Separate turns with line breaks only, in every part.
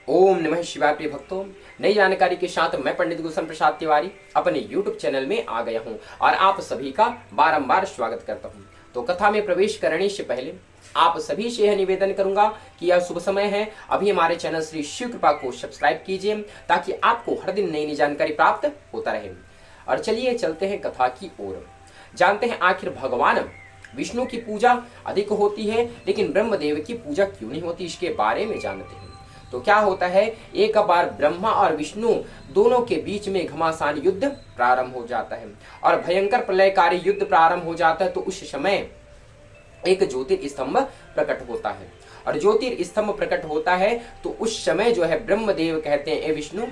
ओम नमः शिवाय। प्रिय भक्तों, नई जानकारी के साथ मैं पंडित गुलशन प्रसाद तिवारी अपने YouTube चैनल में आ गया हूं और आप सभी का बारंबार स्वागत करता हूं। तो कथा में प्रवेश करने से पहले आप सभी से यह निवेदन करूंगा कि यह शुभ समय है, अभी हमारे चैनल श्री शिव कृपा को सब्सक्राइब कीजिए ताकि आपको हर दिन नई नई जानकारी प्राप्त होता रहे। और चलिए चलते हैं कथा की ओर। जानते हैं आखिर भगवान विष्णु की पूजा अधिक होती है लेकिन ब्रह्मदेव की पूजा क्यों नहीं होती, इसके बारे में जानते हैं। तो क्या होता है, एक बार ब्रह्मा और विष्णु दोनों के बीच में घमासान युद्ध प्रारंभ हो जाता है और भयंकर प्रलयकारी युद्ध प्रारंभ हो जाता है। तो उस समय एक ज्योतिर्स्तंभ प्रकट होता है और ज्योतिर्स्तंभ प्रकट होता है तो उस समय जो है ब्रह्मदेव कहते हैं, ए विष्णु,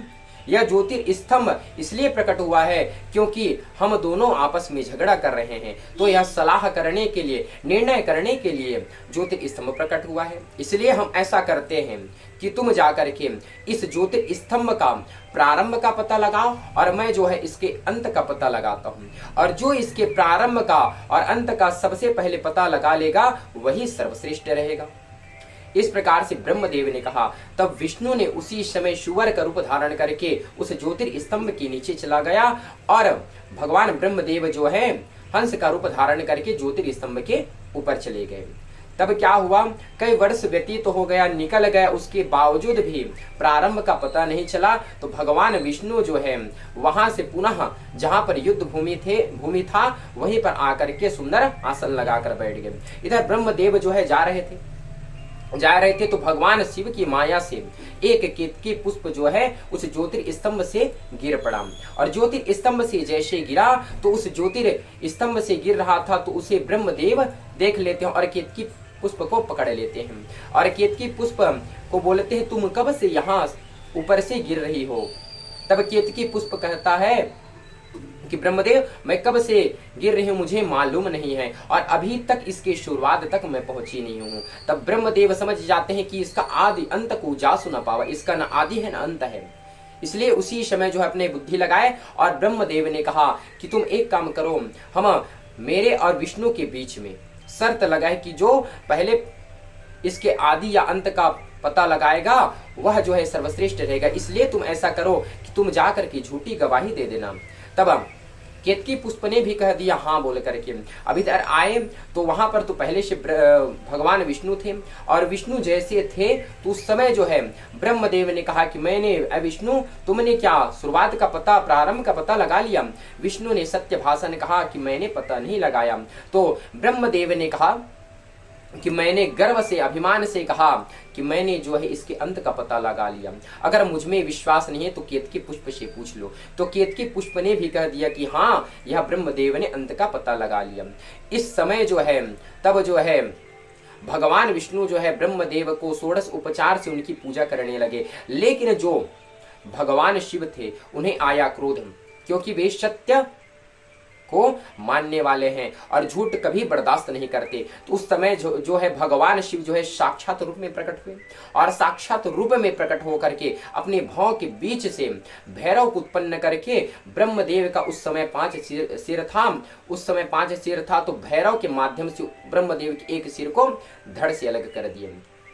यह ज्योतिर्स्तंभ इसलिए प्रकट हुआ है क्योंकि हम दोनों आपस में झगड़ा कर रहे हैं, तो यह सलाह करने के लिए, निर्णय करने के लिए ज्योतिर्स्तंभ प्रकट हुआ है। इसलिए हम ऐसा करते हैं कि तुम जाकर के इस ज्योतिर्स्तंभ का प्रारंभ का पता लगाओ और मैं जो है इसके अंत का पता लगाता हूँ, और जो इसके प्रारंभ का और अंत का सबसे पहले पता लगा लेगा वही सर्वश्रेष्ठ रहेगा। इस प्रकार से ब्रह्मदेव ने कहा। तब विष्णु ने उसी समय सुवर का रूप धारण करके उस ज्योतिर्स्तंभ के नीचे चला गया और भगवान ब्रह्मदेव जो है हंस का रूप धारण करके ज्योतिर्स्तंभ के ऊपर चले गए। तब क्या हुआ, कई वर्ष व्यतीत हो गया, निकल गया, उसके बावजूद भी प्रारंभ का पता नहीं चला। तो भगवान विष्णु जो है वहां से पुनः जहां पर युद्ध भूमि था वहीं पर आकर के सुंदर आसन लगाकर बैठ गए। इधर ब्रह्मदेव जो है जा रहे थे तो भगवान शिव की माया से एक केतकी पुष्प जो है उस ज्योतिर्स्तंभ से गिर पड़ा और ज्योतिर्स्तंभ से जैसे गिरा तो उस ज्योतिर्स्तंभ से गिर रहा था तो उसे ब्रह्मदेव देख लेते हैं और केतकी पुष्प को पकड़ लेते हैं और केतकी पुष्प को बोलते हैं, तुम कब से यहाँ ऊपर से गिर रही हो। तब केतकी पुष्प कहता है कि ब्रह्मदेव, मैं कब से गिर रही हूँ मुझे मालूम नहीं है और अभी तक इसके शुरुआत तक मैं पहुंची नहीं हूँ। तब ब्रह्मदेव समझ जाते हैं कि इसका आदि अंत को जा सुना पावा, इसका न आदि है न अंत है। इसलिए उसी समय जो है अपने बुद्धि लगाए और ब्रह्मदेव ने कहा कि तुम एक काम करो, हम मेरे और विष्णु के बीच में शर्त लगाए कि जो पहले इसके आदि या अंत का पता लगाएगा वह जो है सर्वश्रेष्ठ रहेगा। इसलिए तुम ऐसा करो कि तुम जाकर के झूठी गवाही दे देना। तब केतकी पुष्प ने भी कह दिया हाँ बोल करके। अब इधर आए तो वहां पर तो पहले से भगवान विष्णु थे और विष्णु जैसे थे तो उस समय जो है ब्रह्मदेव ने कहा कि मैंने, विष्णु तुमने क्या शुरुआत का पता, प्रारंभ का पता लगा लिया। विष्णु ने सत्य भाषा ने कहा कि मैंने पता नहीं लगाया। तो ब्रह्मदेव ने कहा कि मैंने गर्व से, अभिमान से कहा कि मैंने जो है इसके अंत का पता लगा लिया। अगर मुझ में विश्वास नहीं है तो केतकी पुष्प से पूछ लो। तो केतकी पुष्प ने भी कह दिया कि हाँ, यह ब्रह्मदेव ने अंत का पता लगा लिया। इस समय जो है तब जो है भगवान विष्णु जो है ब्रह्मदेव को षोडश उपचार से उनकी पूजा करने लगे। लेकिन जो भगवान शिव थे उन्हें आया क्रोध, क्योंकि वे सत्य को मानने वाले हैं और झूठ कभी बर्दाश्त नहीं करते। तो उस समय जो है भगवान शिव जो है साक्षात रूप में प्रकट हुए और साक्षात रूप में प्रकट होकर के अपने भाव के बीच से भैरव को उत्पन्न करके ब्रह्मदेव का उस समय 5 सिर था। उस समय 5 सिर था तो भैरव के माध्यम से ब्रह्मदेव के एक सिर को धड़ से अलग कर दिए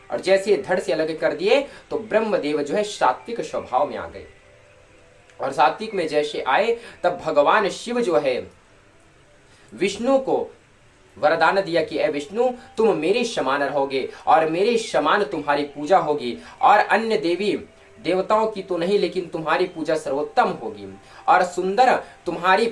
और जैसे धड़ से अलग कर दिए तो ब्रह्मदेव जो है सात्विक स्वभाव में आ गए और सात्विक में जैसे आए तब भगवान शिव जो है विष्णु को वरदान दिया कि ए विष्णु, तुम मेरे समान रहोगे और मेरे समान तुम्हारी पूजा होगी और अन्य देवी देवताओं की तो नहीं लेकिन तुम्हारी पूजा सर्वोत्तम होगी और सुंदर तुम्हारी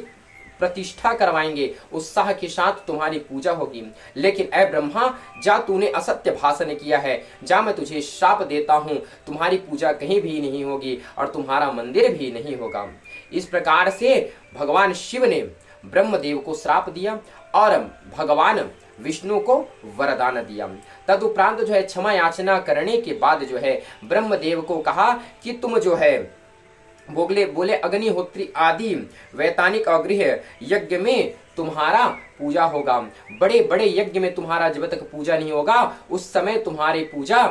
प्रतिष्ठा करवाएंगे, उत्साह के साथ तुम्हारी पूजा होगी। लेकिन ए ब्रह्मा, जा तूने असत्य भाषण किया है, जा मैं तुझे श्राप देता हूँ, तुम्हारी पूजा कहीं भी नहीं होगी और तुम्हारा मंदिर भी नहीं होगा। इस प्रकार से भगवान शिव ने ब्रह्मदेव को श्राप दिया और भगवान विष्णु को वरदान दिया। तदुपरांत जो है क्षमा याचना करने के बाद जो है ब्रह्मदेव को कहा कि तुम जो है बोले अग्निहोत्री आदि वैतानिक अग्रह यज्ञ में तुम्हारा पूजा होगा, बड़े बड़े यज्ञ में तुम्हारा जब तक पूजा नहीं होगा उस समय तुम्हारी पूजा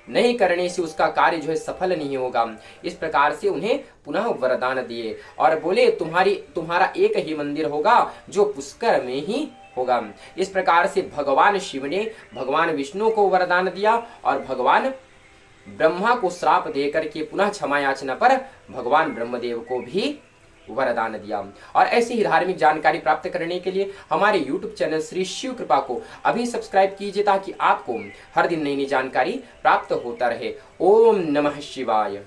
नहीं करने से उसका कार्य जो है सफल नहीं होगा। इस प्रकार से उन्हें पुनः वरदान दिए और बोले तुम्हारा एक ही मंदिर होगा जो पुष्कर में ही होगा। इस प्रकार से भगवान शिव ने भगवान विष्णु को वरदान दिया और भगवान ब्रह्मा को श्राप देकर के पुनः क्षमा याचना पर भगवान ब्रह्मदेव को भी वरदान दिया। और ऐसी ही धार्मिक जानकारी प्राप्त करने के लिए हमारे YouTube चैनल श्री शिव कृपा को अभी सब्सक्राइब कीजिए, ताकि आपको हर दिन नई नई जानकारी प्राप्त होता रहे। ओम नमः शिवाय।